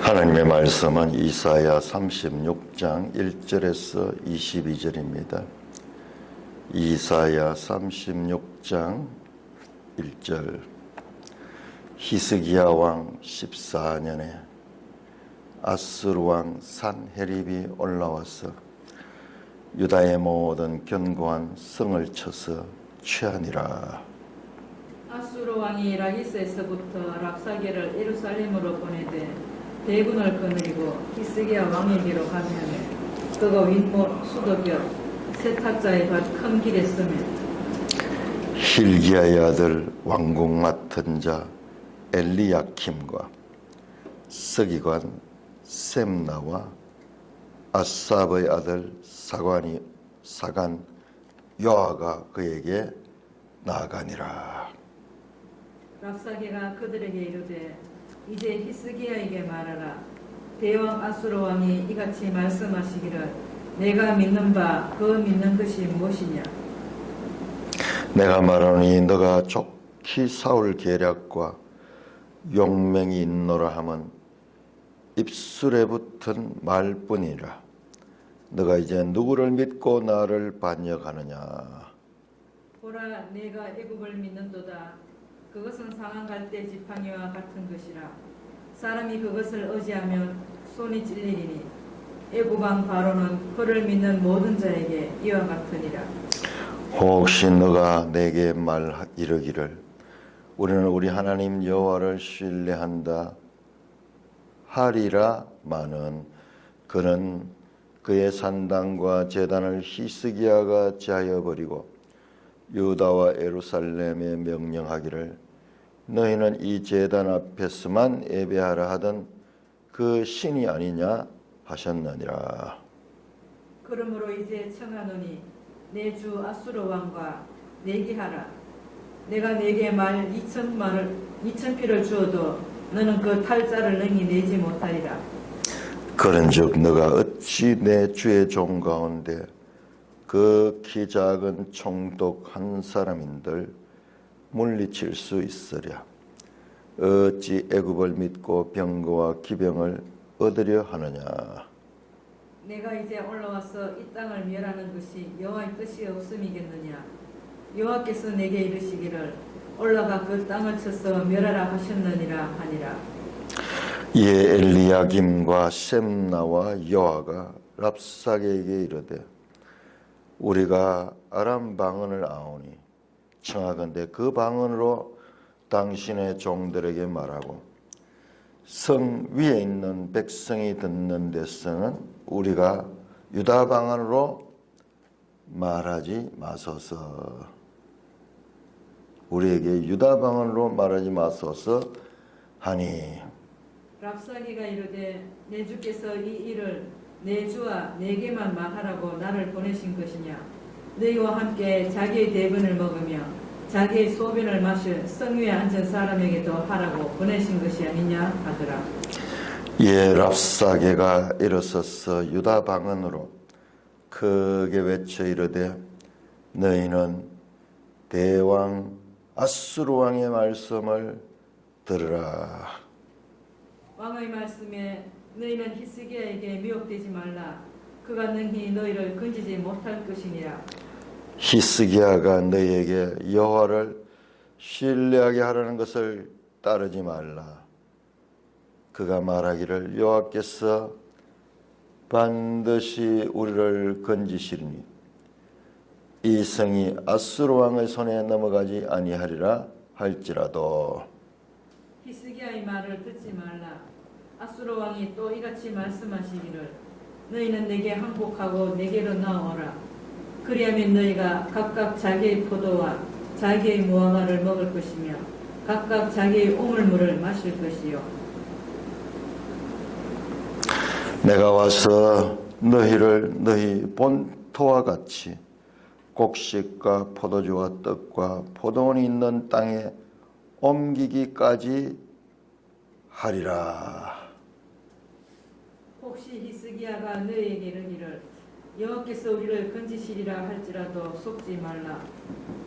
하나님의 말씀은 이사야 36장 1절에서 22절입니다. 이사야 36장 1절. 히스기야 왕 14년에 아수르 왕 산헤립이 올라와서 유다의 모든 견고한 성을 쳐서 취하니라. 아수르 왕이 라기스에서부터 랍사게를 예루살렘으로 보내되 대군을 거느리고 히스기야 왕에게로 가면에 그가 윗못 수도벽 세탁자의 밭 큰 길에 서며 hil기야의 아들 왕궁 맡은 자 엘리야킴과 서기관 셈나와 아삽의 아들 사간 요아가 그에게 나아가니라. 랍사게가 그들에게 이르되 이제 히스기야에게 말하라. 대왕 아수르 왕이 이같이 말씀하시기를 내가 믿는 바 그 믿는 것이 무엇이냐. 내가 말하노니 너가 좋기 사울 계략과 용맹이 있노라 함은 입술에 붙은 말뿐이라. 너가 이제 누구를 믿고 나를 반역하느냐. 보라 내가 애굽을 믿는도다. 그것은 상한 갈대 지팡이와 같은 것이라. 사람이 그것을 의지하면 손이 찔리리니 애굽 왕 바로는 그를 믿는 모든 자에게 이와 같으니라. 혹시 너가 내게 이르기를 우리는 우리 하나님 여호와를 신뢰한다 하리라마는 그는 그의 산당과 제단을 히스기야가 제하여 버리고 유다와 예루살렘에 명령하기를 너희는 이 제단 앞에서만 예배하라 하던 그 신이 아니냐 하셨느니라. 그러므로 이제 청하노니 내 주 아수르 왕과 내기하라. 내가 내게 말 2,000피를 주어도 너는 그 탈자를 능히 내지 못하리라. 그런즉 너가 어찌 내 주의 종 가운데 그 키 작은 총독 한 사람인들 물리칠 수 있으랴. 어찌 애굽을 믿고 병거와 기병을 얻으려 하느냐. 내가 이제 올라와서 이 땅을 멸하는 것이 여호와의 뜻이 없음이겠느냐. 여호와께서 내게 이르시기를 올라가 그 땅을 쳐서 멸하라 하셨느니라 하니라. 이에 엘리야김과 셈나와 요아가 랍사게에게 이르되 우리가 아람 방언을 아오니 청하건대 그 방언으로 당신의 종들에게 말하고 성 위에 있는 백성이 듣는 데서는 우리가 유다 방언으로 말하지 마소서. 우리에게 유다 방언으로 말하지 마소서 하니 랍사게가 이르되 내 주께서 이 일을 내 주와 내게만 말하라고 나를 보내신 것이냐. 너희와 함께 자기의 대변을 먹으며 자기의 소변을 마실 성 위에 앉은 사람에게도 하라고 보내신 것이 아니냐 하더라. 이에 랍사게가 일어서서 유다 방언으로 크게 외쳐 이르되 너희는 대왕 아수르 왕의 말씀을 들으라. 왕의 말씀에 너희는 히스기야에게 미혹되지 말라. 그가 능히 너희를 건지지 못할 것이니라. 히스기야가 너희에게 여호와를 신뢰하게 하라는 것을 따르지 말라. 그가 말하기를 여호와께서 반드시 우리를 건지시리니 이 성이 아수르 왕의 손에 넘어가지 아니하리라 할지라도. 히스기야의 말을 듣지 말라. 아수르 왕이 또 이같이 말씀하시기를 너희는 내게 항복하고 내게로 나오라. 그리하면 너희가 각각 자기의 포도와 자기의 무화과를 먹을 것이며 각각 자기의 오물물을 마실 것이요. 내가 와서 너희를 너희 본토와 같이 곡식과 포도주와 떡과 포도원이 있는 땅에 옮기기까지 하리라. 혹시 히스기야가 너희에게 이르기를 여호와께서 우리를 건지시리라 할지라도 속지 말라.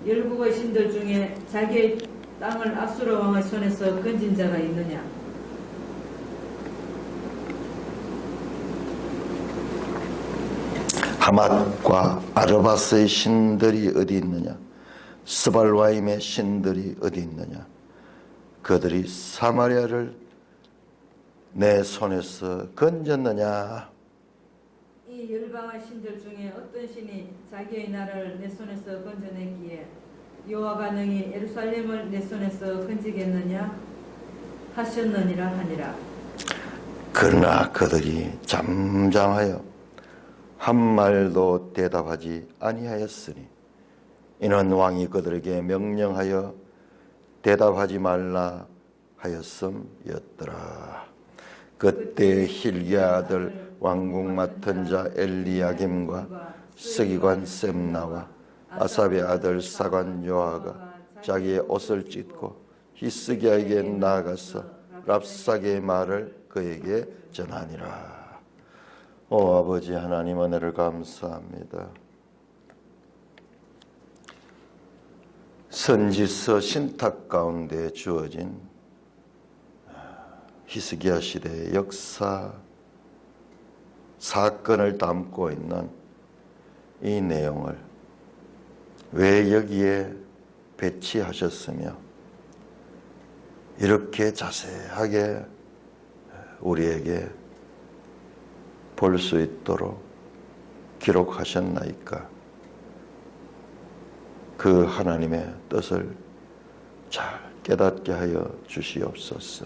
열국의 신들 중에 자기의 땅을 아수르 왕의 손에서 건진 자가 있느냐. 하맛과 아르바스의 신들이 어디 있느냐? 스발와임의 신들이 어디 있느냐? 그들이 사마리아를 내 손에서 건졌느냐? 이 열방의 신들 중에 어떤 신이 자기의 나라를 내 손에서 건져냈기에 여호와가 능히 예루살렘을 내 손에서 건지겠느냐 하셨느니라 하니라. 그러나 그들이 잠잠하여 한 말도 대답하지 아니하였으니 이는 왕이 그들에게 명령하여 대답하지 말라 하였음이었더라. 그때 힐기야 아들 왕궁 맡은 자 엘리야김과 서기관 셈나와 아삽의 아들 사관 요아가 자기의 옷을 찢고 히스기야에게 나아가서 랍사게의 말을 그에게 전하니라. 오 아버지 하나님, 은혜를 감사합니다. 선지서 신탁 가운데 주어진 히스기야 시대의 역사 사건을 담고 있는 이 내용을 왜 여기에 배치하셨으며 이렇게 자세하게 우리에게 볼 수 있도록 기록하셨나이까? 그 하나님의 뜻을 잘 깨닫게 하여 주시옵소서.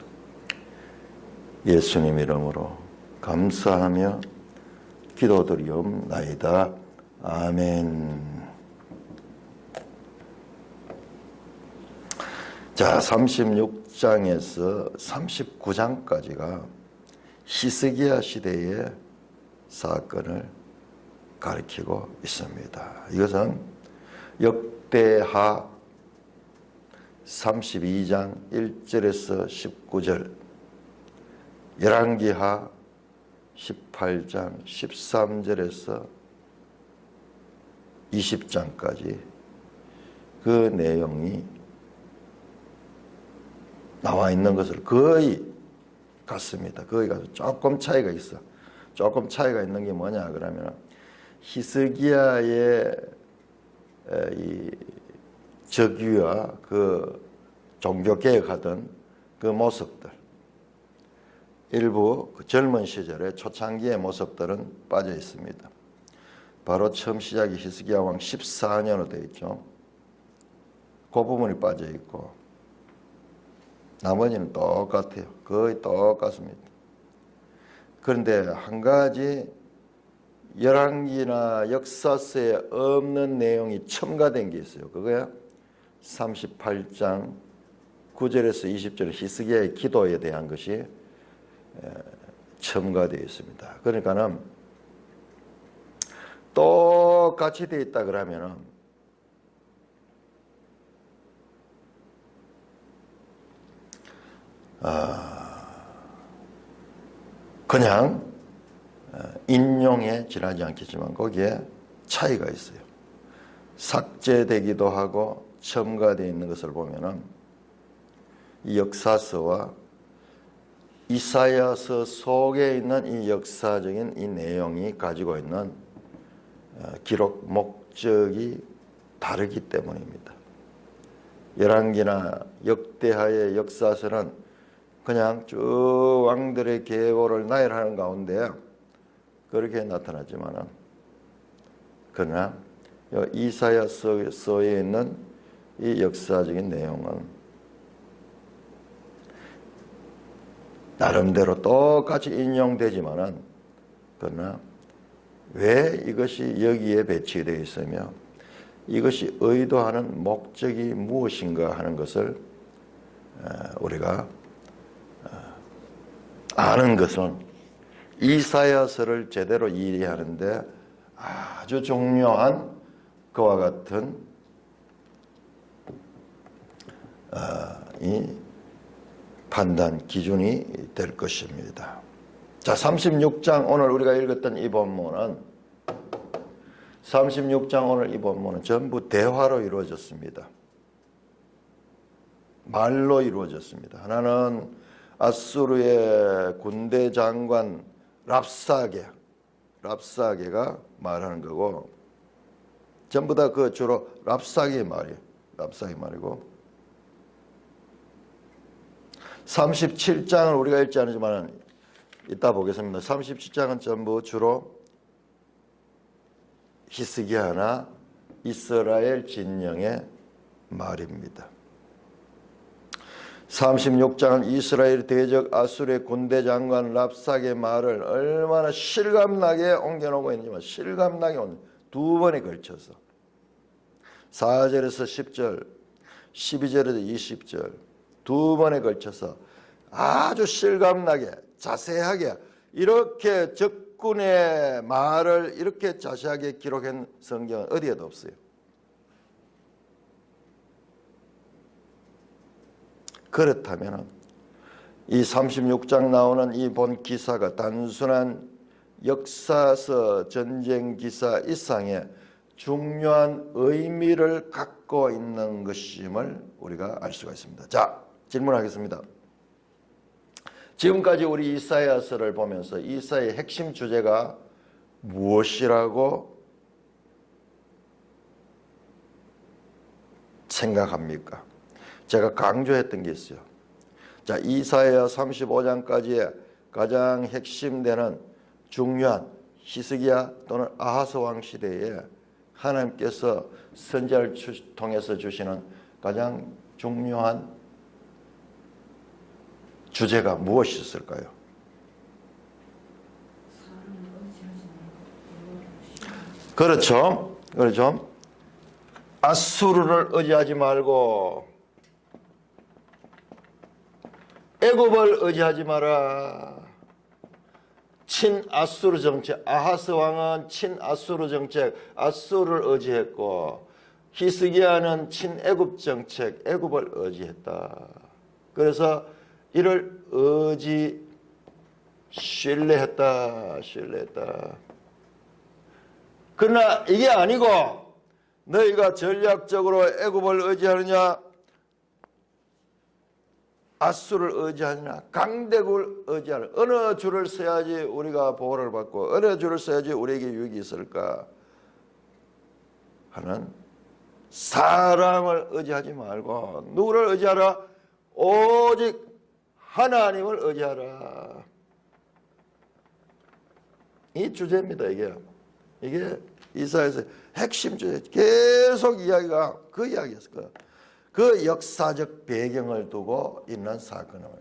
예수님 이름으로 감사하며 기도드리옵나이다. 아멘. 자, 36장에서 39장까지가 히스기야 시대의 사건을 가리키고 있습니다. 이것은 역대하 32장 1절에서 19절, 열왕기하 18장 13절에서 20장까지 그 내용이 나와 있는 것을 거의 같습니다. 거의 같습니다. 조금 차이가 있어. 조금 차이가 있는 게 뭐냐 그러면 히스기야의 이 즉위와 그 종교개혁하던 그 모습들, 일부 그 젊은 시절의 초창기의 모습들은 빠져 있습니다. 바로 처음 시작이 히스기야 왕 14년으로 되어 있죠. 그 부분이 빠져 있고 나머지는 똑같아요. 거의 똑같습니다. 그런데 한 가지 열왕기나 역사서에 없는 내용이 첨가된 게 있어요. 그거야 38장 9절에서 20절 히스기야의 기도에 대한 것이 첨가되어 있습니다. 그러니까는 똑같이 되어 있다 그러면은 그냥 인용에 지나지 않겠지만 거기에 차이가 있어요. 삭제되기도 하고 첨가되어 있는 것을 보면은 이 역사서와 이사야서 속에 있는 이 역사적인 이 내용이 가지고 있는 기록 목적이 다르기 때문입니다. 열왕기나 역대하의 역사서는 그냥 쭉 왕들의 계보를 나열하는 가운데 그렇게 나타나지만은 그러나 이사야서에 있는 이 역사적인 내용은 나름대로 똑같이 인용되지만은 그러나 왜 이것이 여기에 배치되어 있으며 이것이 의도하는 목적이 무엇인가 하는 것을 우리가 아는 것은 이사야서를 제대로 이해하는데 아주 중요한 그와 같은 이 판단 기준이 될 것입니다. 자, 36장 오늘 우리가 읽었던 이 본문은 36장 오늘 이 본문은 전부 대화로 이루어졌습니다. 말로 이루어졌습니다. 하나는 아수르의 군대 장관 랍사게, 랍사게가 말하는 거고, 전부 다 그 주로 랍사게 말이에요. 랍사게 말이고, 37장을 우리가 읽지 않지만 이따 보겠습니다. 37장은 전부 주로 히스기야나 이스라엘 진영의 말입니다. 36장은 이스라엘 대적 아수르의 군대 장관 랍사게 말을 얼마나 실감나게 옮겨놓고 있는지만, 실감나게 두 번에 걸쳐서 4절에서 10절, 12절에서 20절 두 번에 걸쳐서 아주 실감나게 자세하게 이렇게 적군의 말을 이렇게 자세하게 기록한 성경은 어디에도 없어요. 그렇다면 이 36장 나오는 이 본 기사가 단순한 역사서 전쟁 기사 이상의 중요한 의미를 갖고 있는 것임을 우리가 알 수가 있습니다. 자, 질문하겠습니다. 지금까지 우리 이사야서를 보면서 이사야의 핵심 주제가 무엇이라고 생각합니까? 제가 강조했던 게 있어요. 자, 이사야 35장까지의 가장 핵심되는 중요한 히스기야 또는 아하스 왕 시대에 하나님께서 선지자를 통해서 주시는 가장 중요한 주제가 무엇이었을까요? 그렇죠. 그렇죠. 아수르를 의지하지 말고 애굽을 의지하지 마라. 친아수르 정책, 아하스 왕은 친아수르 정책, 아수르를 의지했고, 히스기야는 친애굽 정책, 애굽을 의지했다. 그래서 이를 신뢰했다. 그러나 이게 아니고 너희가 전략적으로 애굽을 의지하느냐, 아수를 의지하느냐, 강대국을 의지하느냐, 어느 줄을 서야지 우리가 보호를 받고 어느 줄을 서야지 우리에게 유익이 있을까 하는 사람을 의지하지 말고 누구를 의지하라? 오직 하나님을 의지하라. 이 주제입니다. 이게 이사야서의 핵심 주제. 계속 이야기가 그 이야기였을 거예요. 그 역사적 배경을 두고 있는 사건이에요.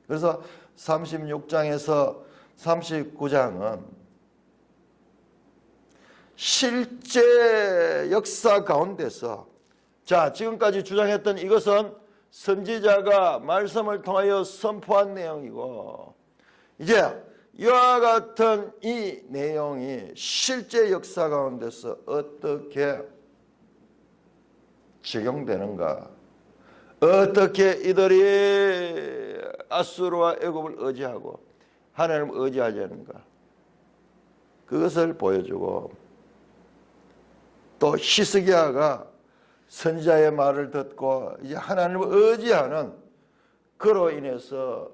그래서 36장에서 39장은 실제 역사 가운데서, 자, 지금까지 주장했던 이것은 선지자가 말씀을 통하여 선포한 내용이고, 이제 이와 같은 이 내용이 실제 역사 가운데서 어떻게 적용되는가, 어떻게 이들이 아수르와 애굽을 의지하고 하나님을 의지하지 않는가, 그것을 보여주고, 또 히스기야가 선지자의 말을 듣고 이제 하나님을 의지하는, 그로 인해서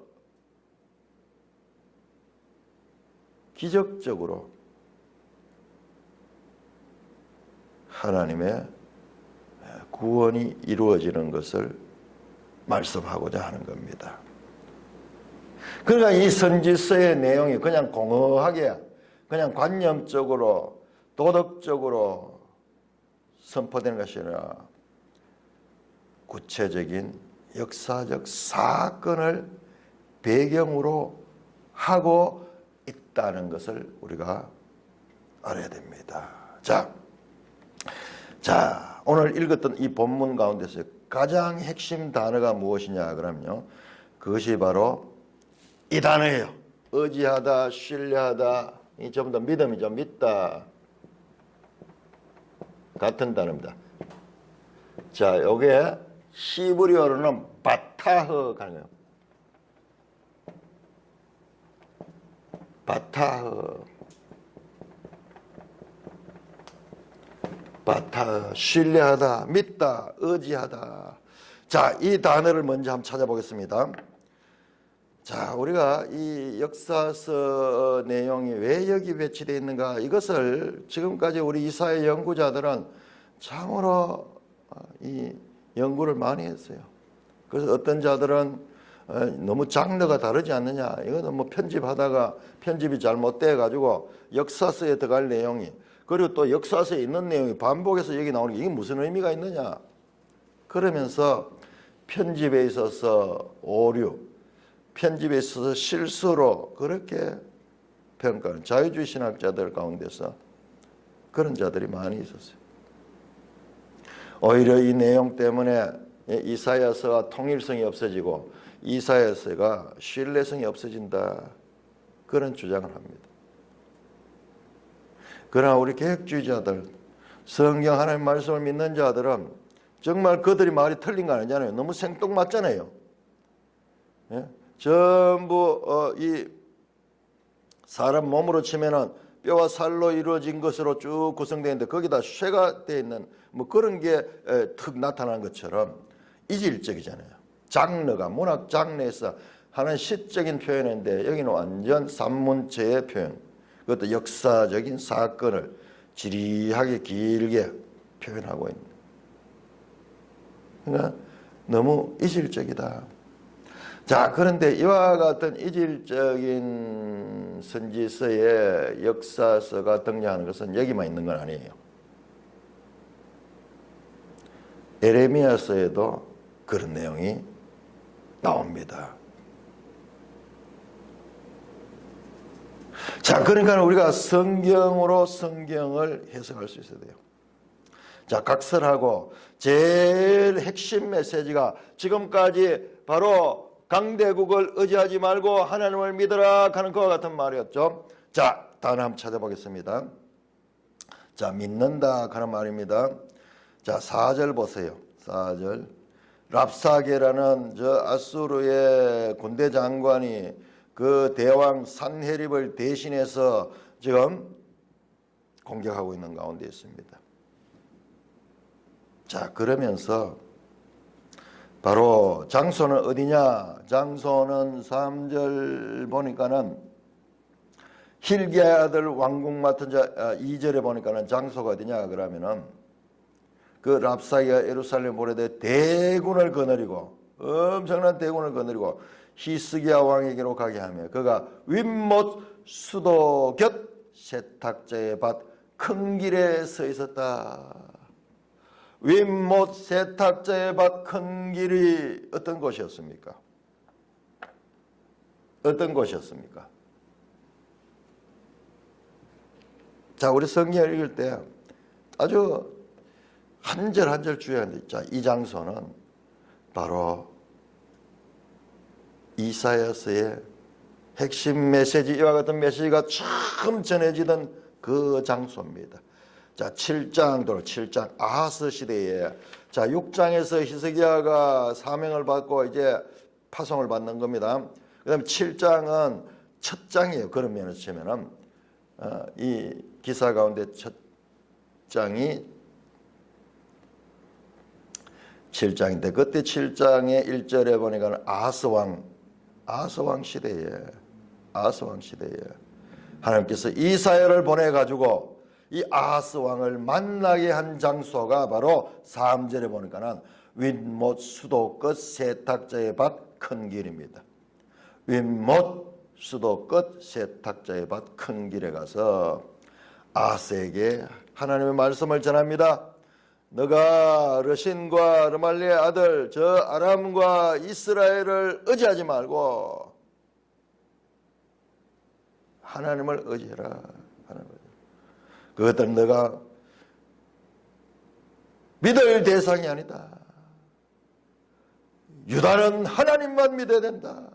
기적적으로 하나님의 구원이 이루어지는 것을 말씀하고자 하는 겁니다. 그러니까 이 선지서의 내용이 그냥 공허하게, 그냥 관념적으로 도덕적으로 선포되는 것이 아니라 구체적인 역사적 사건을 배경으로 하고 있다는 것을 우리가 알아야 됩니다. 자, 오늘 읽었던 이 본문 가운데서 가장 핵심 단어가 무엇이냐 그러면요, 그것이 바로 이 단어예요. 의지하다, 신뢰하다, 이 좀 더 믿음이죠. 믿다, 같은 단어입니다. 자, 요게 히브리어로는 바타흐 가는 거예요. 바타흐, 신뢰하다, 믿다, 의지하다. 자, 이 단어를 먼저 한번 찾아보겠습니다. 자, 우리가 이 역사서 내용이 왜 여기 배치되어 있는가, 이것을 지금까지 우리 이사야 연구자들은 참으로 이 연구를 많이 했어요. 그래서 어떤 자들은 너무 장르가 다르지 않느냐, 이거는 뭐 편집하다가 편집이 잘못돼 가지고 역사서에 들어갈 내용이, 그리고 또 역사서에 있는 내용이 반복해서 여기 나오는 게 이게 무슨 의미가 있느냐, 그러면서 편집에 있어서 오류, 편집에 있어서 실수로 그렇게 평가하는 자유주의 신학자들 가운데서 그런 자들이 많이 있었어요. 오히려 이 내용 때문에 이사야서가 통일성이 없어지고 이사야서가 신뢰성이 없어진다, 그런 주장을 합니다. 그러나 우리 개혁주의자들, 성경 하나님 말씀을 믿는 자들은 정말 그들이 말이 틀린 거 아니잖아요. 너무 생뚱맞잖아요. 예? 전부 이 사람 몸으로 치면은 뼈와 살로 이루어진 것으로 쭉 구성되어 있는데 거기다 쇠가 되어 있는 뭐 그런 게 툭 나타난 것처럼 이질적이잖아요. 장르가 문학 장르에서 하는 시적인 표현인데 여기는 완전 산문체의 표현, 그것도 역사적인 사건을 지리하게 길게 표현하고 있는, 그러니까 너무 이질적이다. 자, 그런데 이와 같은 이질적인 선지서에 역사서가 등장하는 것은 여기만 있는 건 아니에요. 에레미야서에도 그런 내용이 나옵니다. 자, 그러니까 우리가 성경으로 성경을 해석할 수 있어야 돼요. 자, 각설하고 제일 핵심 메시지가 지금까지 바로 강대국을 의지하지 말고 하나님을 믿으라 하는 그와 같은 말이었죠. 자, 다음 한번 찾아보겠습니다. 자, 믿는다 하는 말입니다. 자, 4절 보세요. 4절. 랍사게라는 저 아수르의 군대 장관이 그 대왕 산헤립을 대신해서 지금 공격하고 있는 가운데 있습니다. 자, 그러면서 바로 장소는 어디냐? 장소는 3절 보니까는 힐기야의 아들 왕궁 맡은 자, 2절에 보니까는 장소가 어디냐 그러면은 그 랍사게가 예루살렘 보내되 대군을 거느리고, 엄청난 대군을 거느리고 히스기야 왕에게로 가게 하며 그가 윗못 수도 곁 세탁자의 밭 큰 길에 서 있었다. 윗못 세탁자의 밭 큰 길이 어떤 곳이었습니까? 어떤 곳이었습니까? 자, 우리 성경을 읽을 때 아주 한 절 한 절 주의해야 돼. 자, 이 장소는 바로 이사야서의 핵심 메시지, 이와 같은 메시지가 처음 전해지던 그 장소입니다. 자, 7장 아하스 시대에, 자, 6장에서 히스기야가 사명을 받고 이제 파송을 받는 겁니다. 그 다음에 7장은 첫 장이에요. 그런 면에서 치면은 이 기사 가운데 첫 장이 7장인데 그때 7장의 1절에 보니까 아하스 왕 시대에 하나님께서 이사야를 보내가지고 이 아하스 왕을 만나게 한 장소가 바로 3절에 보니까는 윗못 수도 끝 세탁자의 밭 큰 길입니다. 윗못 수도 끝 세탁자의 밭 큰 길에 가서 아하스에게 하나님의 말씀을 전합니다. 너가 르신과 르말리의 아들 저 아람과 이스라엘을 의지하지 말고 하나님을 의지해라. 그것들은 너가 믿을 대상이 아니다. 유다는 하나님만 믿어야 된다.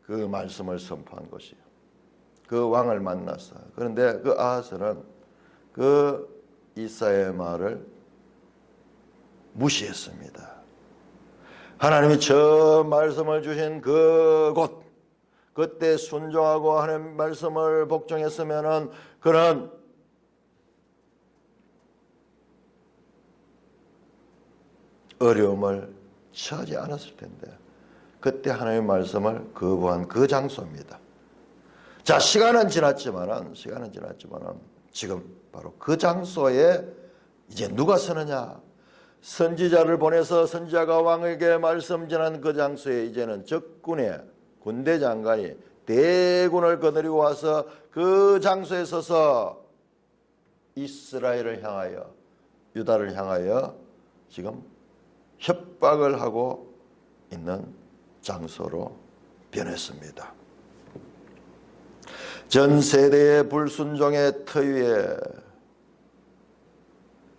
그 말씀을 선포한 것이요. 그 왕을 만났어. 그런데 그 아하스는 그 이사야의 말을 무시했습니다. 하나님이 저 말씀을 주신 그곳, 그때 순종하고 하나님 말씀을 복종했으면은 그는 어려움을 처하지 않았을 텐데 그때 하나님의 말씀을 거부한 그 장소입니다. 자, 시간은 지났지만은 지금 바로 그 장소에 이제 누가 서느냐? 선지자를 보내서 선지자가 왕에게 말씀 전한 그 장소에 이제는 적군의 군대 장관이 대군을 거느리고 와서 그 장소에 서서 이스라엘을 향하여, 유다를 향하여 지금 협박을 하고 있는 장소로 변했습니다. 전 세대의 불순종의 터위에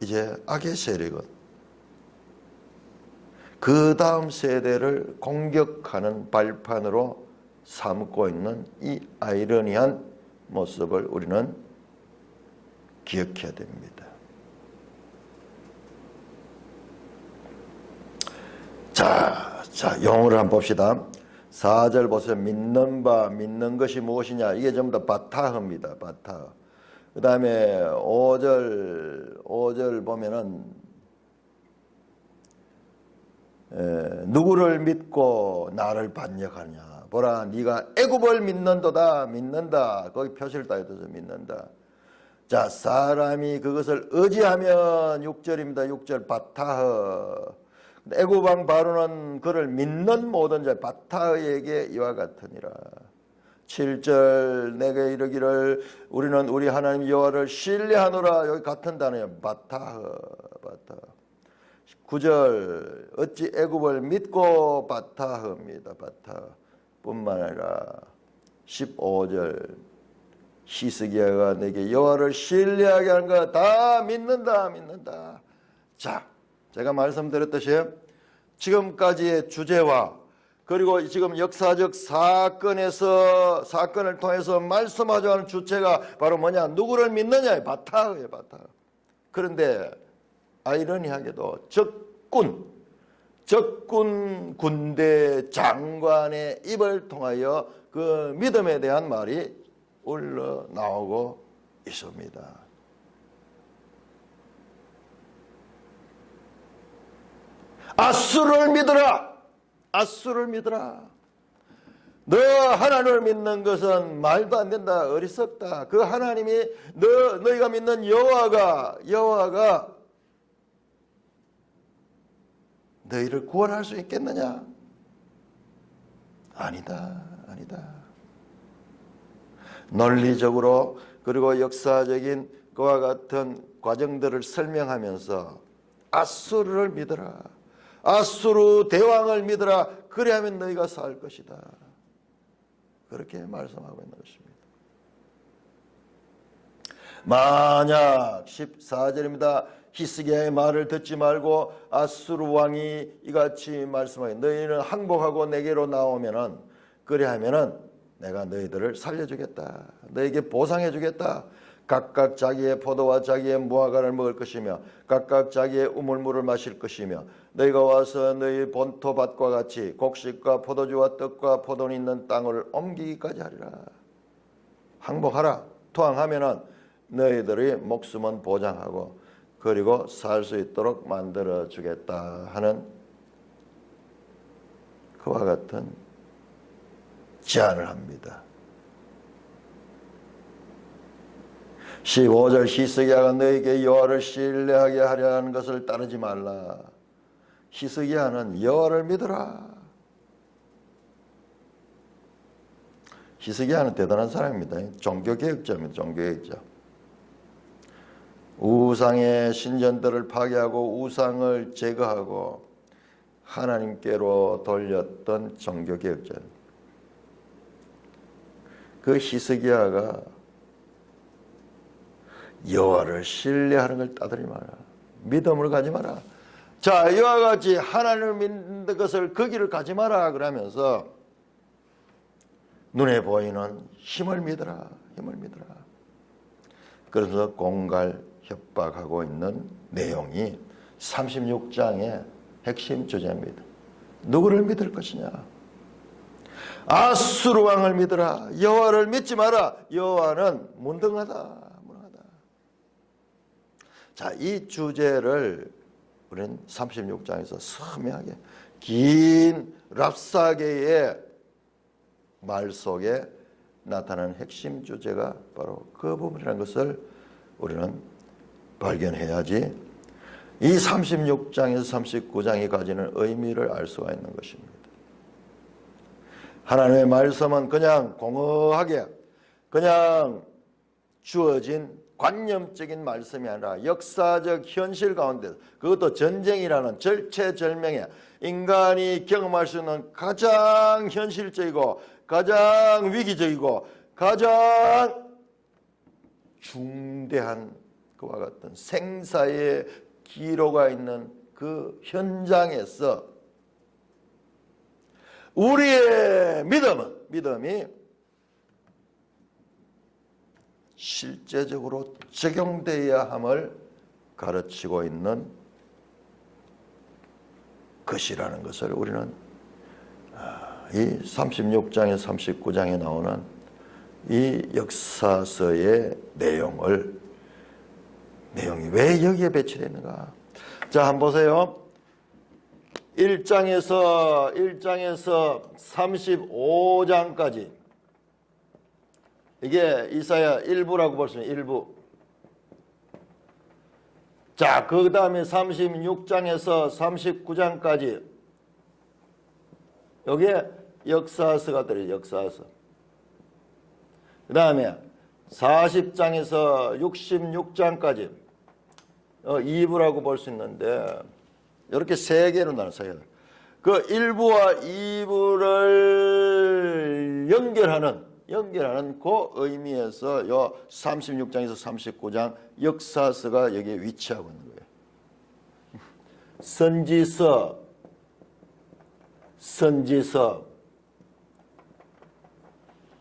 이제 악의 세력은 그 다음 세대를 공격하는 발판으로 삼고 있는 이 아이러니한 모습을 우리는 기억해야 됩니다. 자, 용어를 한번 봅시다. 4절 보세요. 믿는 바, 믿는 것이 무엇이냐. 이게 전부 다 바타흐입니다. 바타흐. 그 다음에 5절 보면은 누구를 믿고 나를 반역하냐. 보라, 네가 애굽을 믿는도다. 믿는다. 거기 표시를 따져서 믿는다. 자, 사람이 그것을 의지하면 6절입니다. 6절 바타흐. 애굽 왕 바로는 그를 믿는 모든 자 바타흐에게 이와 같으니라. 7절 내게 이르기를 우리는 우리 하나님 여호와를 신뢰하노라. 여기 같은 단어예요. 바타흐. 9절 어찌 애굽을 믿고 바타흐입니다. 바타흐 뿐만 아니라 15절 히스기야가 내게 여호와를 신뢰하게 하는 거 다 믿는다. 자, 제가 말씀드렸듯이 지금까지의 주제와 그리고 지금 역사적 사건을 통해서 말씀하자 하는 주체가 바로 뭐냐? 누구를 믿느냐? 바타흐예요. 바타흐. 그런데 아이러니하게도 적군 군대 장관의 입을 통하여 그 믿음에 대한 말이 흘러나오고 있습니다. 아수를 믿으라. 너 하나님을 믿는 것은 말도 안 된다. 어리석다. 그 하나님이 너희가 믿는 여호와가 너희를 구원할 수 있겠느냐? 아니다. 논리적으로 그리고 역사적인 그와 같은 과정들을 설명하면서 아수르를 믿어라. 아수르 대왕을 믿어라. 그래야만 너희가 살 것이다. 그렇게 말씀하고 있는 것입니다. 만약 14절입니다. 히스기야의 말을 듣지 말고 아수르 왕이 이같이 말씀하여 너희는 항복하고 내게로 나오면은 그래하면은 내가 너희들을 살려주겠다. 너희에게 보상해주겠다. 각각 자기의 포도와 자기의 무화과를 먹을 것이며 각각 자기의 우물물을 마실 것이며 너희가 와서 너희 본토밭과 같이 곡식과 포도주와 떡과 포도는 있는 땅을 옮기기까지 하리라. 항복하라. 투항하면은 너희들의 목숨은 보장하고 그리고 살 수 있도록 만들어 주겠다 하는 그와 같은 제안을 합니다. 15절 히스기야가 너에게 여호와를 신뢰하게 하려는 것을 따르지 말라. 히스기야는 여호와를 믿어라. 히스기야는 대단한 사람입니다. 종교개혁자입니다. 종교개혁자. 우상의 신전들을 파괴하고 우상을 제거하고 하나님께로 돌렸던 종교개혁자입니다. 그 히스기야가 여호와를 신뢰하는 걸 따르지 마라. 믿음을 가지 마라. 자, 이와 같이 하나님을 믿는 것을 그 길을 가지 마라 그러면서 눈에 보이는 힘을 믿어라. 그래서 공갈 협박하고 있는 내용이 36장의 핵심 주제입니다. 누구를 믿을 것이냐? 아수르 왕을 믿어라. 여호와를 믿지 마라. 여호와는 문등하다. 자, 이 주제를 우리는 36장에서 선명하게 긴 랍사게의 말 속에 나타나는 핵심 주제가 바로 그 부분이라는 것을 우리는 발견해야지 이 36장에서 39장이 가지는 의미를 알 수가 있는 것입니다. 하나님의 말씀은 그냥 공허하게 그냥 주어진 관념적인 말씀이 아니라 역사적 현실 가운데 그것도 전쟁이라는 절체절명의 인간이 경험할 수 있는 가장 현실적이고 가장 위기적이고 가장 중대한 그와 같은 생사의 기로가 있는 그 현장에서 우리의 믿음이 실제적으로 적용되어야 함을 가르치고 있는 것이라는 것을 우리는 이 36장에서 39장에 나오는 이 역사서의 내용이 왜 여기에 배치되어 있는가? 자, 한번 보세요. 1장에서 35장까지 이게 이사야 1부라고 볼 수 있는 1부. 자, 그 다음에 36장에서 39장까지 여기에 역사서가 들어요. 역사서. 그 다음에 40장에서 66장까지 2부라고 볼 수 있는데 이렇게 세 개로 나눠서요. 그 1부와 2부를 연결하는 그 의미에서 요 36장에서 39장 역사서가 여기에 위치하고 있는 거예요.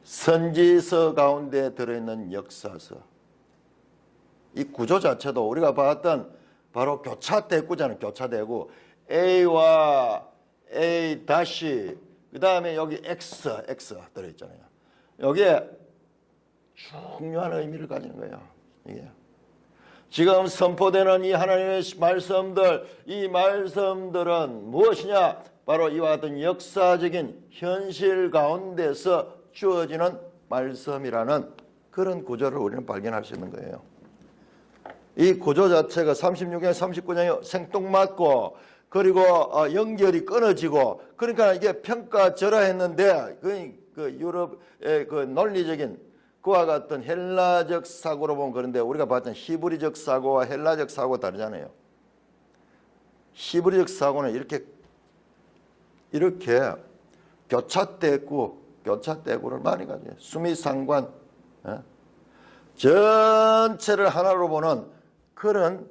선지서 가운데 들어있는 역사서. 이 구조 자체도 우리가 봤던 바로 교차대구잖아요. 교차대구. A와 A 다시 그 다음에 여기 X 들어있잖아요. 여기에 중요한 의미를 가지는 거예요. 이게 지금 선포되는 이 하나님의 말씀들, 이 말씀들은 무엇이냐? 바로 이와 같은 역사적인 현실 가운데서 주어지는 말씀이라는 그런 구조를 우리는 발견할 수 있는 거예요. 이 구조 자체가 36장, 39장에 생뚱맞고 그리고 연결이 끊어지고 그러니까 이게 평가절하했는데 그 유럽의 그 논리적인 그와 같은 헬라적 사고로 보면 그런데 우리가 봤던 히브리적 사고와 헬라적 사고 다르잖아요. 히브리적 사고는 이렇게 교차대구를 많이 가져요. 수미상관 전체를 하나로 보는 그런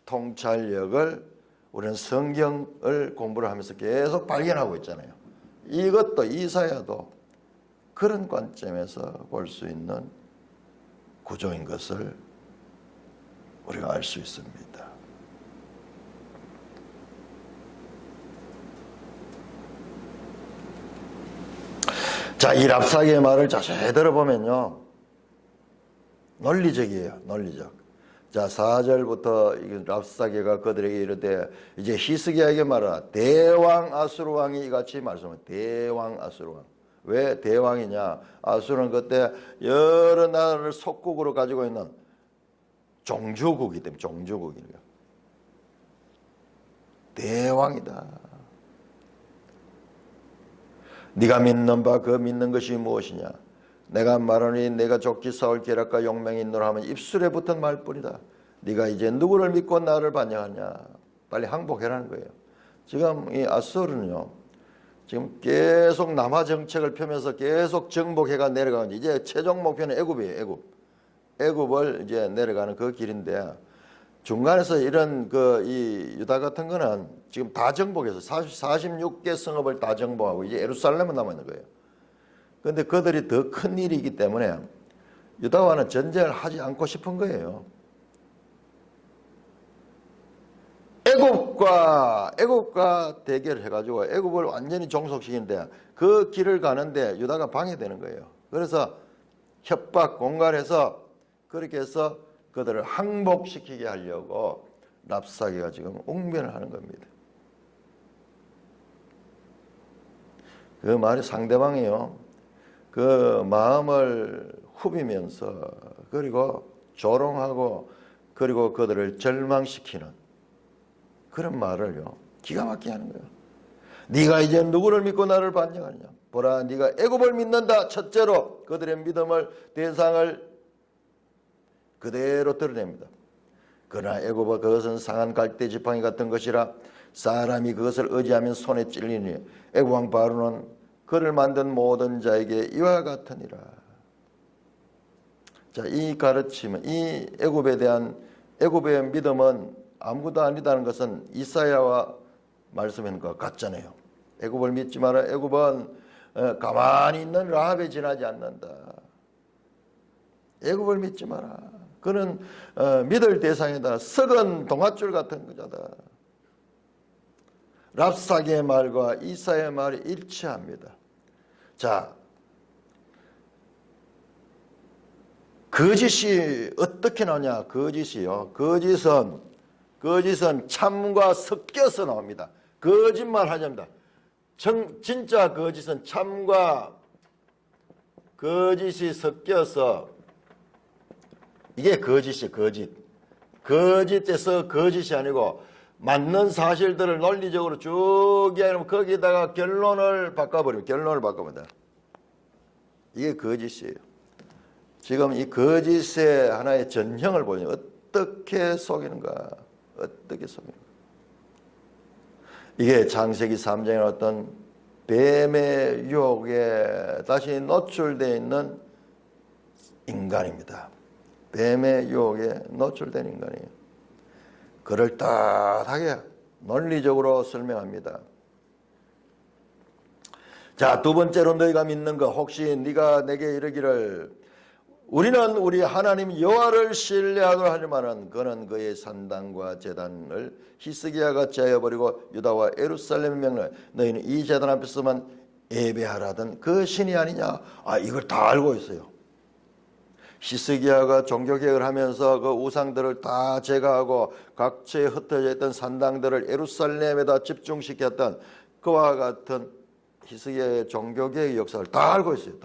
통찰력을 우리는 성경을 공부를 하면서 계속 발견하고 있잖아요. 이것도 이사야도 그런 관점에서 볼 수 있는 구조인 것을 우리가 알 수 있습니다. 자, 이 랍사게의 말을 자세히 들어보면요. 논리적이에요. 논리적. 자, 4절부터 랍사게가 그들에게 이르되 이제 히스기야에게 말하라. 대왕 아수르 왕이 이같이 말씀합니다. 대왕 아수르 왕. 왜 대왕이냐? 아수르는 그때 여러 나라를 속국으로 가지고 있는 종주국이기 때문에 종주국이에요. 대왕이다. 네가 믿는 바 그 믿는 것이 무엇이냐? 내가 말하니 내가 족지 사울 계략과 용맹이 있노라 하면 입술에 붙은 말뿐이다. 네가 이제 누구를 믿고 나를 반영하냐? 빨리 항복해라는 거예요. 지금 이 아수르는요. 지금 계속 남하 정책을 펴면서 계속 정복해가 내려가는 이제 최종 목표는 애굽이에요. 애굽을 이제 내려가는 그 길인데 중간에서 이런 이 유다 같은 거는 지금 다 정복해서 46개 성읍을 다 정복하고 이제 예루살렘은 남아 있는 거예요. 그런데 그들이 더 큰 일이기 때문에 유다와는 전쟁을 하지 않고 싶은 거예요. 애굽과 대결을 해가지고 애굽을 완전히 종속시키는데 그 길을 가는데 유다가 방해되는 거예요. 그래서 협박 공갈해서 그렇게 해서 그들을 항복시키게 하려고 랍사게가 지금 웅변을 하는 겁니다. 그 말이 상대방이요. 그 마음을 후비면서 그리고 조롱하고 그리고 그들을 절망시키는 그런 말을요. 기가 막히게 하는 거예요. 네가 이제 누구를 믿고 나를 반역하느냐. 보라 네가 애굽을 믿는다. 첫째로 그들의 믿음을 대상을 그대로 드러냅니다. 그러나 애굽은 그것은 상한 갈대 지팡이 같은 것이라 사람이 그것을 의지하면 손에 찔리니 애굽 왕 바로는 그를 만든 모든 자에게 이와 같으니라. 자, 이 가르침은 이 애굽에 대한 애굽의 믿음은 아무것도 아니다는 것은 이사야와 말씀한 것 같잖아요. 애굽을 믿지 마라. 애굽은 가만히 있는 라합에 지나지 않는다. 애굽을 믿지 마라. 그는 믿을 대상이다. 썩은 동아줄 같은 거다. 랍사게의 말과 이사야의 말이 일치합니다. 자, 거짓이 어떻게 나오냐? 거짓이요. 거짓은 참과 섞여서 나옵니다. 거짓말 하자입니다. 진짜 거짓은 참과 거짓이 섞여서 이게 거짓이에요. 거짓에서 거짓이 아니고 맞는 사실들을 논리적으로 쭉 이야기하면 거기다가 결론을 바꿔버립니다. 이게 거짓이에요. 지금 이 거짓의 하나의 전형을 보니 어떻게 속이는가. 이게 창세기 3장의 어떤 뱀의 유혹에 다시 노출되어 있는 인간입니다. 뱀의 유혹에 노출된 인간이에요. 그럴듯하게 논리적으로 설명합니다. 자, 두 번째로 너희가 믿는 거, 혹시 네가 내게 이르기를 우리는 우리 하나님 여호와를 신뢰하도록 하지만은 그는 그의 산당과 제단을 히스기야 같이 하여버리고 유다와 예루살렘의 명령 너희는 이 제단 앞에서만 예배하라던 그 신이 아니냐. 이걸 다 알고 있어요. 히스기야가 종교개혁을 하면서 그 우상들을 다 제거하고 각처에 흩어져 있던 산당들을 예루살렘에다 집중시켰던 그와 같은 히스기야의 종교개혁 역사를 다 알고 있어요.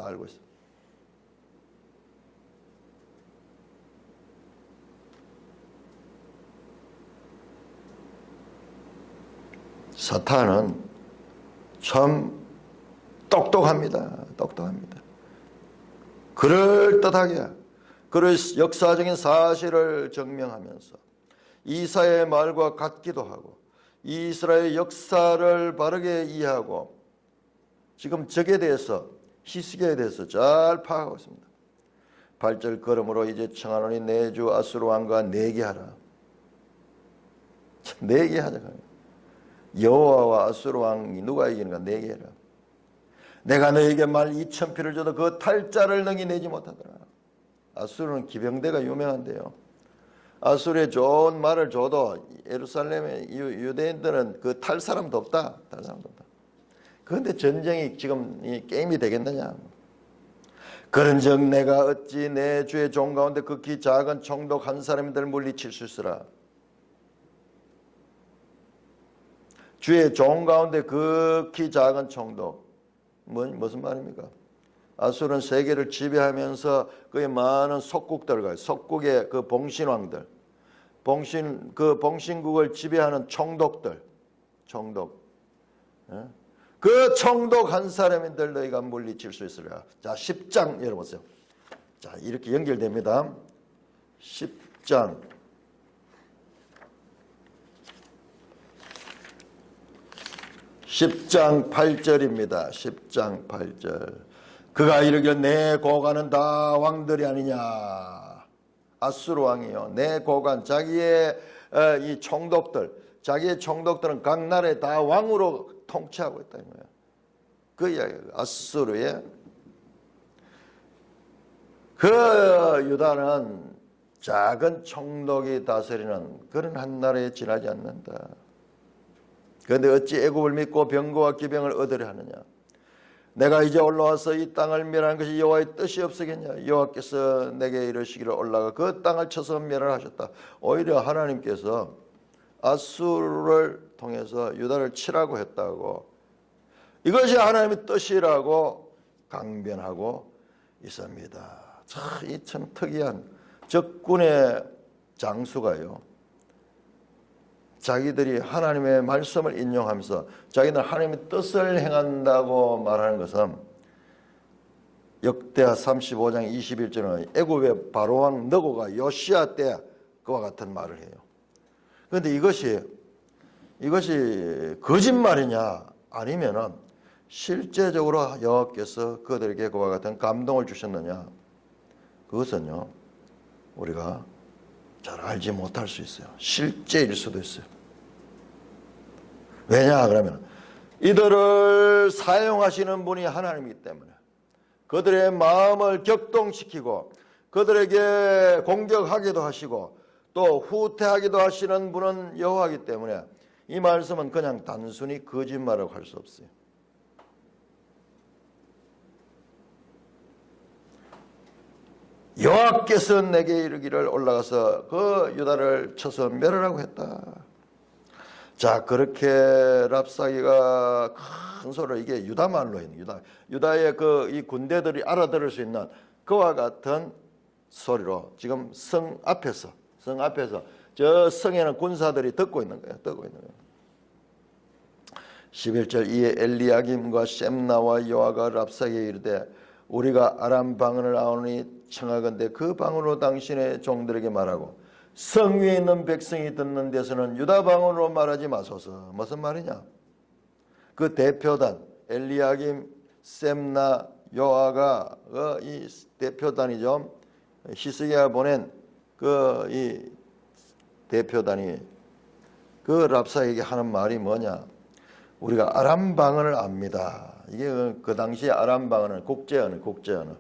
사탄은 참 똑똑합니다. 그럴듯하게 그를 역사적인 사실을 증명하면서 이사야의 말과 같기도 하고 이스라엘 역사를 바르게 이해하고 지금 적에 대해서 히스기야에 대해서 잘 파악하고 있습니다. 8절 그러므로 이제 청하노니 내 주 아수르 왕과 내기하라. 내기하자. 여호와와 아수르 왕이 누가 이기는가? 내기해라. 내가 너에게 말 2,000피를 줘도 그 탈자를 능히 내지 못하더라. 아수르는 기병대가 유명한데요. 아수르에 좋은 말을 줘도 예루살렘의 유대인들은 그 탈 사람도 없다. 그런데 전쟁이 지금 이 게임이 되겠느냐. 그런즉 내가 어찌 내 주의 종 가운데 극히 작은 총독 한 사람들 물리칠 수 있으라. 주의 종 가운데 극히 작은 총독. 무슨 말입니까? 아수르는 세계를 지배하면서 그의 많은 속국들을 가요. 속국의 그 봉신왕들, 그 봉신국을 지배하는 총독들, 그 총독 한 사람인들 너희가 물리칠 수 있으리라. 자, 10장 열어보세요. 자, 이렇게 연결됩니다. 10장. 10장 8절입니다. 10장 8절. 그가 이르기를 내 고관은 다 왕들이 아니냐. 아수르 왕이요. 내 고관, 자기의 이 총독들, 자기의 총독들은 각 나라에 다 왕으로 통치하고 있다는 거예요. 그 이야기예요. 아수르의 그 유다는 작은 총독이 다스리는 그런 한 나라에 지나지 않는다. 그런데 어찌 애굽을 믿고 병거와 기병을 얻으려 하느냐. 내가 이제 올라와서 이 땅을 멸하는 것이 여호와의 뜻이 없으겠냐. 여호와께서 내게 이르시기를 올라가 그 땅을 쳐서 멸하셨다. 오히려 하나님께서 아수르를 통해서 유다를 치라고 했다고. 이것이 하나님의 뜻이라고 강변하고 있습니다. 이 참 특이한 적군의 장수가요, 자기들이 하나님의 말씀을 인용하면서 자기들 하나님의 뜻을 행한다고 말하는 것은 역대하 35장 21절은 애굽의 바로왕 느고가 요시야 때 그와 같은 말을 해요. 그런데 이것이 거짓말이냐 아니면은 실제적으로 여호와께서 그들에게 그와 같은 감동을 주셨느냐, 그것은요 우리가 잘 알지 못할 수 있어요. 실제일 수도 있어요. 왜냐 그러면 이들을 사용하시는 분이 하나님이기 때문에, 그들의 마음을 격동시키고 그들에게 공격하기도 하시고 또 후퇴하기도 하시는 분은 여호와이기 때문에 이 말씀은 그냥 단순히 거짓말이라고 할 수 없어요. 여호와께서 내게 이르기를 올라가서 그 유다를 쳐서 멸하라고 했다. 자, 그렇게 랍사기가 큰 소리로, 이게 유다 말로 있는 유다의 이 군대들이 알아들을 수 있는 그와 같은 소리로 지금 성 앞에서 저 성에는 군사들이 듣고 있는 거예요. 11절 이에 엘리야김과 셈나와 요아가 랍사기에 이르되 우리가 아람 방언을 아오니 청하건대 그 방언으로 당신의 종들에게 말하고 성 위에 있는 백성이 듣는 데서는 유다 방언으로 말하지 마소서. 무슨 말이냐? 그 대표단 엘리야김, 셈나, 요아가 이 대표단이죠. 히스기야가 보낸 이 대표단이 그 랍사에게 하는 말이 뭐냐? 우리가 아람 방언을 압니다. 이게 그 당시 아람 방언은 국제언어.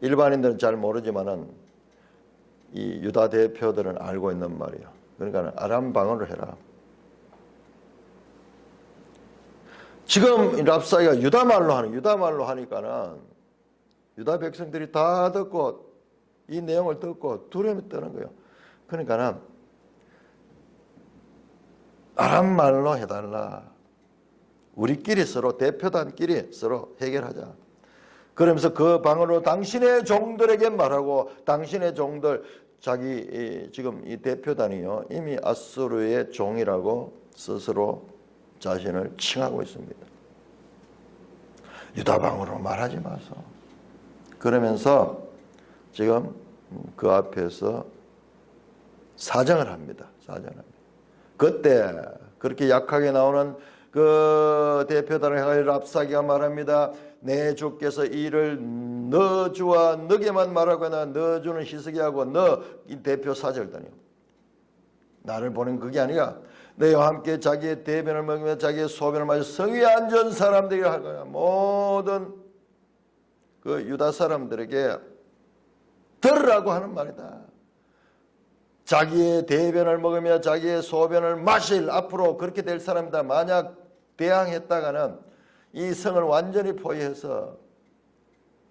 일반인들은 잘 모르지만은 이 유다 대표들은 알고 있는 말이에요. 그러니까 아람 방언을 해라. 지금 랍사기가 유다 말로 하니까는 유다 백성들이 다 듣고 이 내용을 듣고 두려움이 떠는 거예요. 그러니까는 아람 말로 해달라. 우리끼리 서로 대표단끼리 서로 해결하자. 그러면서 그 방언으로 당신의 종들에게 말하고, 당신의 종들, 지금 이 대표단이요 이미 아수르의 종이라고 스스로 자신을 칭하고 있습니다. 유다 방언으로 말하지 마소. 그러면서 지금 그 앞에서 사정을 합니다. 그때 그렇게 약하게 나오는 그 대표단을 향하여 랍사기가 말합니다. 내 주께서 이를 너 주와 너게만 말하고 너 주는 히스기야하고 너 이 대표 사절단이요. 나를 보낸 그게 아니라 너희와 함께 자기의 대변을 먹으며 자기의 소변을 마셔 성위에 앉은 사람들이 할 거야. 모든 그 유다 사람들에게 들으라고 하는 말이다. 자기의 대변을 먹으며 자기의 소변을 마실, 앞으로 그렇게 될 사람이다. 만약 대항했다가는 이 성을 완전히 포위해서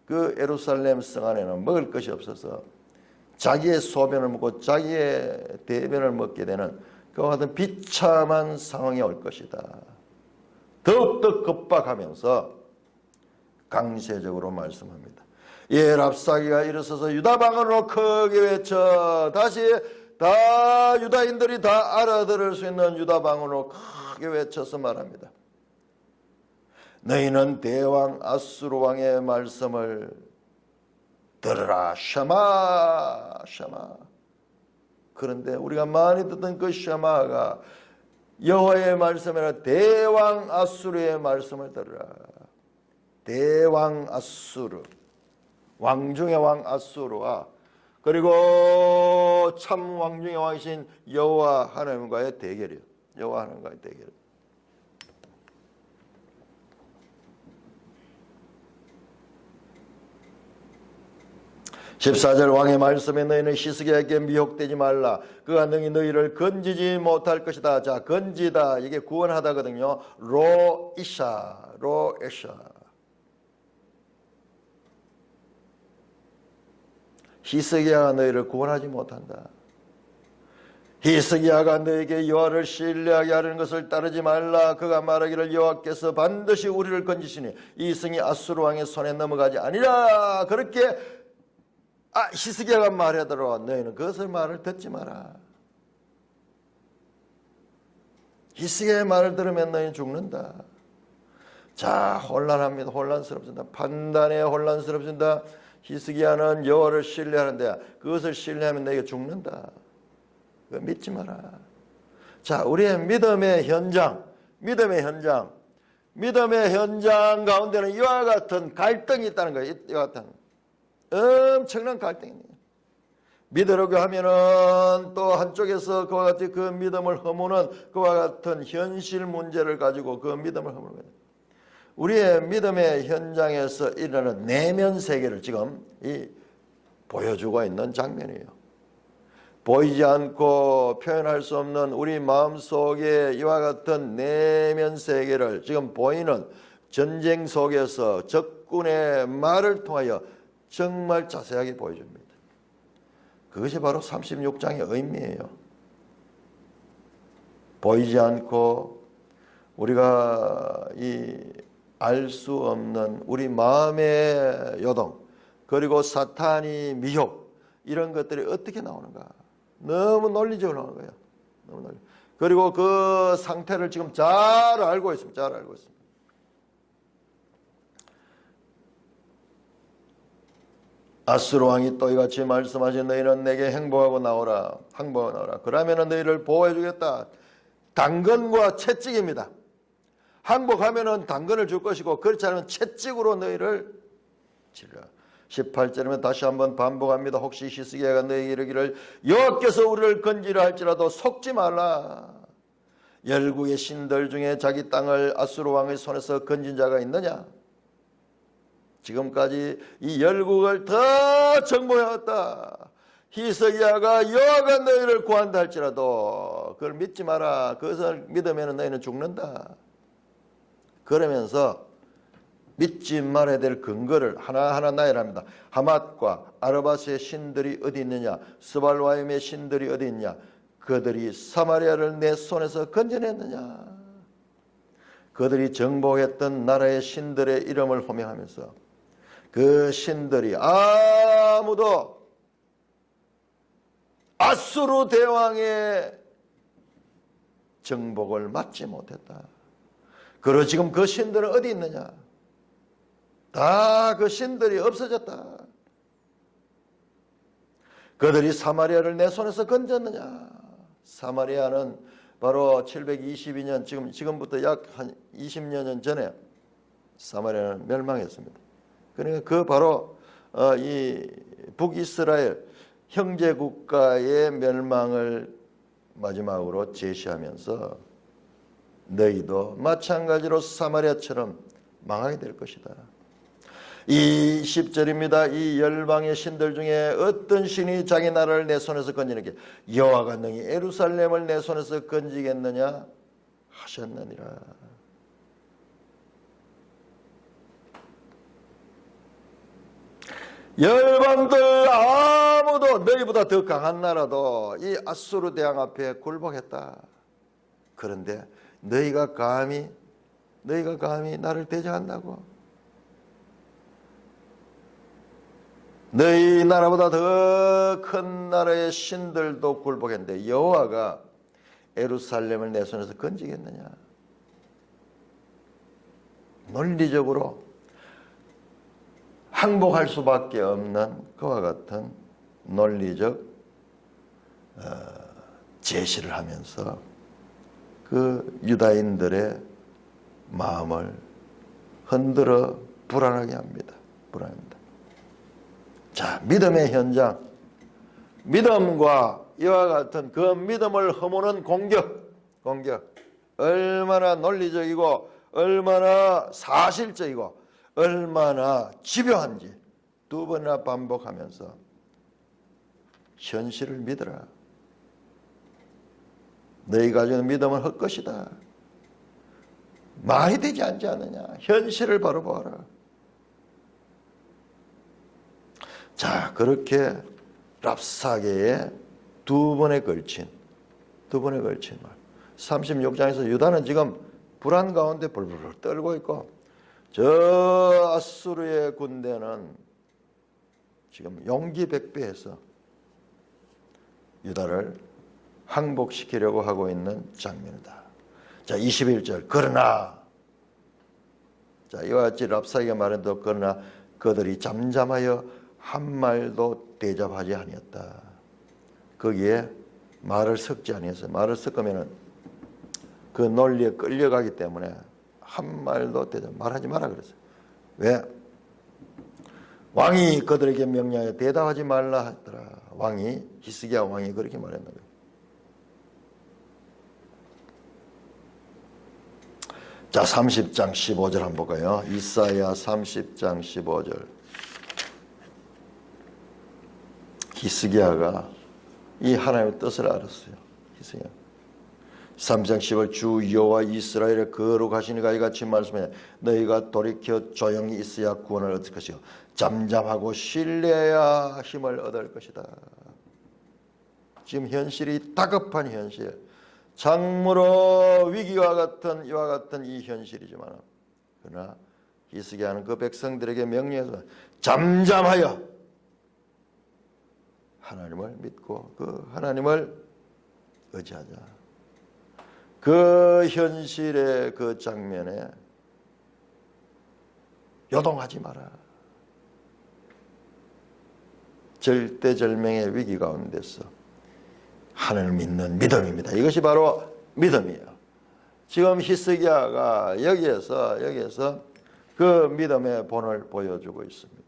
그 예루살렘 성 안에는 먹을 것이 없어서 자기의 소변을 먹고 자기의 대변을 먹게 되는 그와 같은 비참한 상황이 올 것이다. 더욱더 급박하면서 강세적으로 말씀합니다. 예, 랍사기가 일어서서 유다 방언으로 크게 외쳐, 다시 다 유다인들이 다 알아들을 수 있는 유다 방언으로 크게 외쳐서 말합니다. 너희는 대왕 아수르 왕의 말씀을 들으라. 샤마. 그런데 우리가 많이 듣던 그 샤마가 여호와의 말씀이 아니라 대왕 아수르의 말씀을 들으라. 대왕 아수르, 왕 중의 왕 아수르와 그리고 참 왕 중의 왕이신 여호와 하나님과의 대결이에요. 여호와 하나님과의 대결. 14절 왕의 말씀에 너희는 히스기야에게 미혹되지 말라. 그가 능히 너희를 건지지 못할 것이다. 자, 건지다. 이게 구원하다거든요. 로에샤. 히스기야가 너희를 구원하지 못한다. 히스기야가 너에게 여호와를 신뢰하게 하려는 것을 따르지 말라. 그가 말하기를 여호와께서 반드시 우리를 건지시니 이 성이 아수르 왕의 손에 넘어가지 아니라. 그렇게 히스기야가 말하더라. 너희는 그것을 말을 듣지 마라. 히스기야의 말을 들으면 너희는 죽는다. 자, 혼란합니다. 혼란스럽습니다. 판단에 혼란스럽습니다. 히스기야는 여호와를 신뢰하는데 그것을 신뢰하면 너희가 죽는다. 그거 믿지 마라. 자, 우리의 믿음의 현장 가운데는 이와 같은 갈등이 있다는 거예요. 이와 같은 엄청난 갈등이에요. 믿으려고 하면은 또 한쪽에서 그와 같이 그 믿음을 허무는 그와 같은 현실 문제를 가지고 그 믿음을 허무는 거예요. 우리의 믿음의 현장에서 일어나는 내면 세계를 지금 보여주고 있는 장면이에요. 보이지 않고 표현할 수 없는 우리 마음속에 이와 같은 내면 세계를 지금 보이는 전쟁 속에서 적군의 말을 통하여 정말 자세하게 보여줍니다. 그것이 바로 36장의 의미예요. 보이지 않고 우리가 알 수 없는 우리 마음의 요동, 그리고 사탄이 미혹, 이런 것들이 어떻게 나오는가? 너무 논리적으로 나오는 거예요. 너무 논리. 그리고 그 상태를 지금 잘 알고 있습니다. 잘 알고 있습니다. 아수르 왕이 또 이같이 말씀하신 너희는 내게 행복하고 나오라. 항복하고 나오라. 그러면 너희를 보호해 주겠다. 당근과 채찍입니다. 항복하면 당근을 줄 것이고 그렇지 않으면 채찍으로 너희를 치라. 18절이면 다시 한번 반복합니다. 혹시 히스기야가 너희에게 이르기를 여호와께서 우리를 건지려 할지라도 속지 말라. 열국의 신들 중에 자기 땅을 아수르 왕의 손에서 건진 자가 있느냐? 지금까지 이 열국을 더 정복해왔다. 히스기야가 여호와가 너희를 구한다 할지라도 그걸 믿지 마라. 그것을 믿으면 너희는 죽는다. 그러면서 믿지 말아야 될 근거를 하나하나 나열합니다. 하맛과 아르바스의 신들이 어디 있느냐? 스발와임의 신들이 어디 있냐? 그들이 사마리아를 내 손에서 건져냈느냐? 그들이 정복했던 나라의 신들의 이름을 호명하면서 그 신들이 아무도 아수르 대왕의 정복을 막지 못했다. 그리고 지금 그 신들은 어디 있느냐? 다 그 신들이 없어졌다. 그들이 사마리아를 내 손에서 건졌느냐? 사마리아는 바로 722년 지금부터 약 한 20년 전에 사마리아는 멸망했습니다. 그러니까 그 바로 이 북이스라엘 형제 국가의 멸망을 마지막으로 제시하면서 너희도 마찬가지로 사마리아처럼 망하게 될 것이다. 이 10절입니다. 이 열방의 신들 중에 어떤 신이 자기 나라를 내 손에서 건지는게 여호와가 너희 예루살렘을 내 손에서 건지겠느냐 하셨느니라. 열방들 아무도 너희보다 더 강한 나라도 이 아수르 대왕 앞에 굴복했다. 그런데 너희가 감히 나를 대적한다고? 너희 나라보다 더 큰 나라의 신들도 굴복했는데 여호와가 예루살렘을 내 손에서 건지겠느냐? 논리적으로 항복할 수밖에 없는 그와 같은 논리적 제시를 하면서 그 유다인들의 마음을 흔들어 불안하게 합니다. 불안합니다. 자, 믿음의 현장, 믿음과 이와 같은 그 믿음을 허무는 공격, 얼마나 논리적이고 얼마나 사실적이고 얼마나 집요한지 두 번이나 반복하면서 현실을 믿어라. 너희가 가지는 믿음은 헛것이다. 말이 되지 않지 않느냐. 현실을 바로 보아라. 자, 그렇게 랍사계에 두 번에 걸친 두 번에 걸친 말. 36장에서 유다는 지금 불안 가운데 불불 떨고 있고 저 아수르의 군대는 지금 용기 백배해서 유다를 항복시키려고 하고 있는 장면이다. 자, 21절. 그러나, 자, 이와 같이 랍사기가 말한도 그러나 그들이 잠잠하여 한 말도 대답하지 아니었다. 거기에 말을 섞지 아니었어요. 말을 섞으면은 그 논리에 끌려가기 때문에 한 말도 말하지 마라 그랬어요. 왜? 왕이 그들에게 명령하여 대답하지 말라 하더라. 왕이, 히스기야 왕이 그렇게 말했는 거예요. 자, 30장 15절 한번 볼까요? 이사야 30장 15절. 히스기야가 이 하나님의 뜻을 알았어요. 히스기야. 3장 10월 주 여호와 이스라엘의 거룩하시니가 이같이 말씀해 너희가 돌이켜 조용히 있어야 구원을 얻을 것이요 잠잠하고 신뢰해야 힘을 얻을 것이다. 지금 현실이 다급한 현실, 장므로 위기와 같은 이와 같은 이 현실이지만 그러나 히스기야는 그 백성들에게 명령해서 잠잠하여 하나님을 믿고 그 하나님을 의지하자. 그 현실의 그 장면에 요동하지 마라. 절대절명의 위기 가운데서 하나님을 믿는 믿음입니다. 이것이 바로 믿음이에요. 지금 히스기야가 여기에서 그 믿음의 본을 보여주고 있습니다.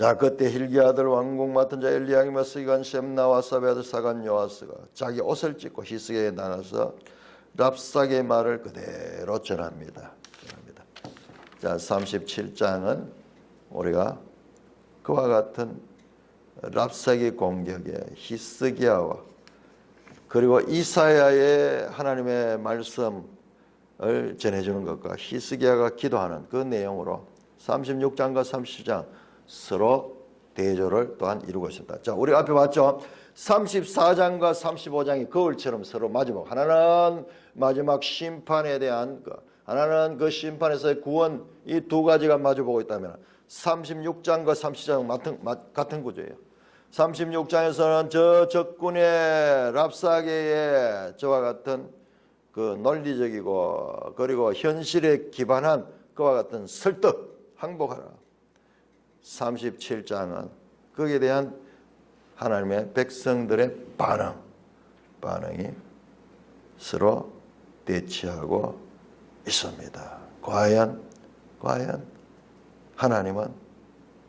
자, 그때 hil기야 아들 왕궁 맡은 자 엘리야김과 스기관 셈나와 사베 아들 사간 요아스가 자기 옷을 찢고 히스기야에 나가서 랍사게의 말을 그대로 전합니다. 자, 37장은 우리가 그와 같은 랍사게 공격에 히스기야와 그리고 이사야의 하나님의 말씀을 전해주는 것과 히스기야가 기도하는 그 내용으로 36장과 37장 서로 대조를 또한 이루고 있습니다. 자, 우리 앞에 봤죠? 34장과 35장이 거울처럼 서로 마지막. 하나는 마지막 심판에 대한 것, 하나는 그 심판에서의 구원, 이 두 가지가 마주보고 있다면 36장과 37장은 같은 구조예요. 36장에서는 저 적군의 랍사게의 저와 같은 그 논리적이고 그리고 현실에 기반한 그와 같은 설득, 항복하라. 37장은 거기에 대한 하나님의 백성들의 반응이 서로 대치하고 있습니다. 과연 하나님은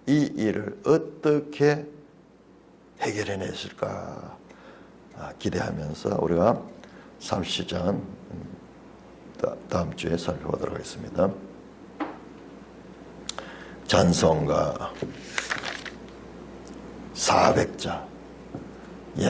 이 일을 어떻게 해결해냈을까 기대하면서 우리가 37장은 다음 주에 살펴보도록 하겠습니다. 찬송가 400장